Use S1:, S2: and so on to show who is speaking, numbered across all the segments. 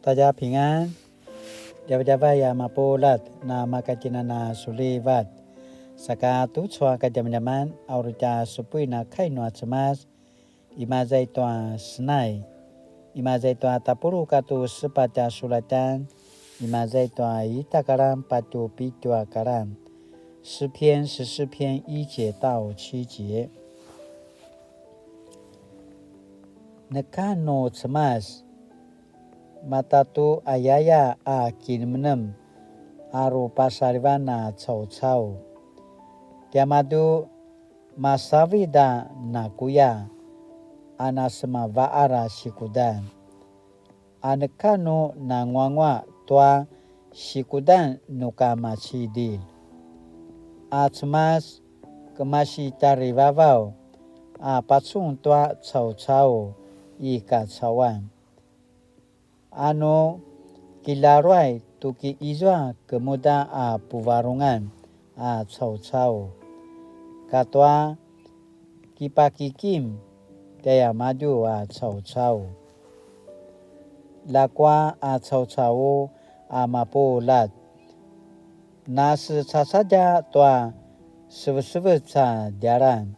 S1: 大家平安。Java ya mapulat na makacinana sulivat. Saka tutswa kajaman auruja supui na kainua cemas. Imazai tua senai. Imazai tua tapuru katu sepaca sulatan. Imazai tua itakaran patu pitua karan. 诗篇14篇1节到7节。Nekano cemas matatu ayaya a kinmenem aru pasarivana cau-cau. Tiamadu masavida nakuya anasema vaara sikudan. Anekano na ngwangwa tua sikudan nukama cidil. Cemas kemasi tarivavau pacung tua cau-cau i kacauan. Ano kilaruai tuki izwa kemuda puvarungan cau-cau. Katua kipakikim daya madu cau-cau. Lakwa cau-cau mapulat. Nasi sasaja tua sebeca jaran.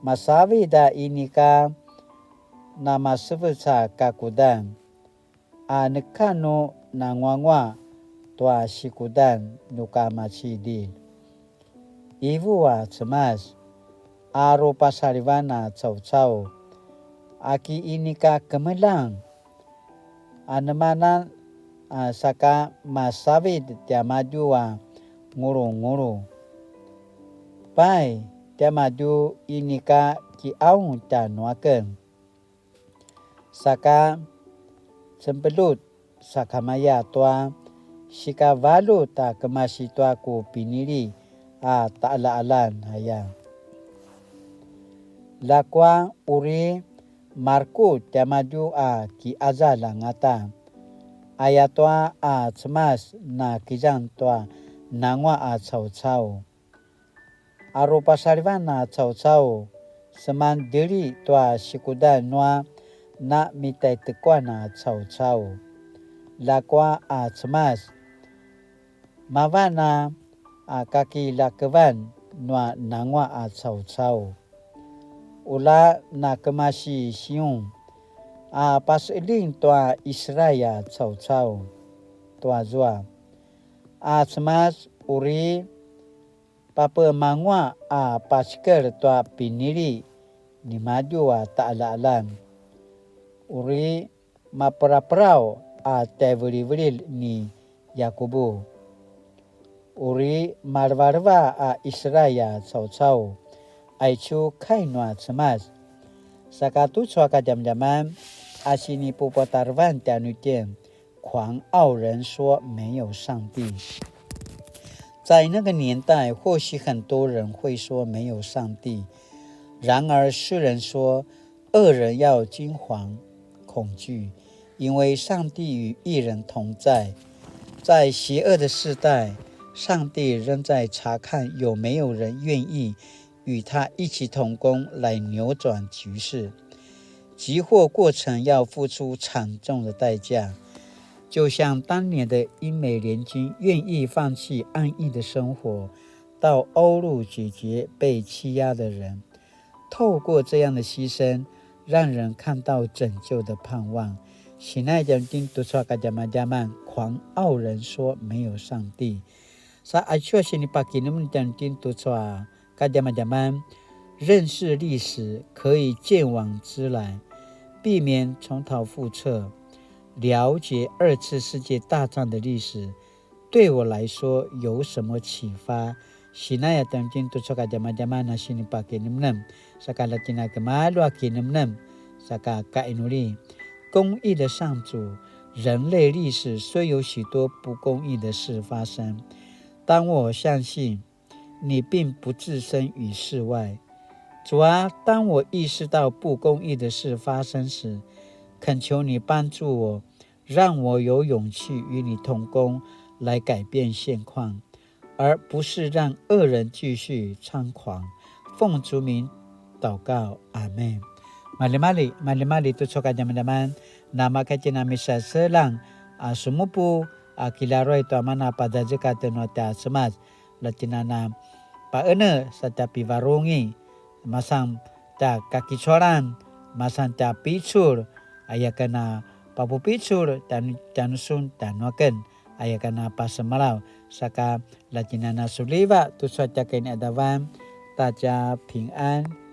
S1: Masawi da inika nama sebeca kakudan. Nekano na ngwangwa tua sikudan nuka macidi. Ibu cemas aro pasarivana cau-cau. Aki inika kemelang. Anemanan saka masawid tiamadu nguru-nguru. Pai tiamadu inika ki aung tanuaken. Saka sempelut sakamaya tua sika valu ta kemasi tua ku pinili ta'ala-alan haya. Lakwa uri marku tiamadu ki azala ngata. Ayatwa cemas na kijang tua nangwa cau-cau. Aro pasarivana cau-cau seman diri tua sikudan nua na mitai tekwana cau-cau. Lakwa cemas mavana kaki lakevan nua nangwa cau-cau. Ula na kemasi siung. Pasiling tua Israel cau-cau tua zua. Cemas uri papa mangwa pasker tua piniri ni maju ta'ala-alan. Uri maperaperau teveri-veri ni Yakubu. Uri marvarva Israel cau-cau. Aicu kainua cemas. Sakatu suaka jam-jaman asini pupotarvan tianutian 狂傲人说没有上帝。在那个年代，或许很多人会说没有上帝，然而诗人说，恶人要惊惶恐惧，因为上帝与义人同在。在邪恶的世代，上帝仍在查看有没有人愿意与他一起同工来扭转局势。集货过程要付出惨重的代价，就像当年的英美联军愿意放弃安逸的生活，到欧陆解决被欺压的人。透过这样的牺牲，让人看到拯救的盼望。现在讲经读出个jaman狂傲人说没有上帝。Sa acuah sini pagi ni讲经读出个jaman认识历史可以见往知来，避免重蹈覆辙。了解2次世界大战的历史对我来说有什么启发？现在要讲经读出个jaman na sini pagi ni sakala tina kemalu akinum saka kainuli。公义的上主，人类历史虽有许多不公义的事发生，当我相信你并不置身于世外。主啊，当我意识到不公义的事发生时，恳求你帮助我，让我有勇气与你同工，来改变现况，而不是让恶人继续猖狂。奉主名祷告，阿们。Mali-mali tu soka jaman-jaman nama kacina misa selang sumupu kilaroi to mana pada jekate no ta semas latinana paene satapi varungi masang ta kaki soran masang ta picur ayakana papu picur tanusun tanuaken ayakana pasamalau saka latinana suliva tu sataken adavan taja 平安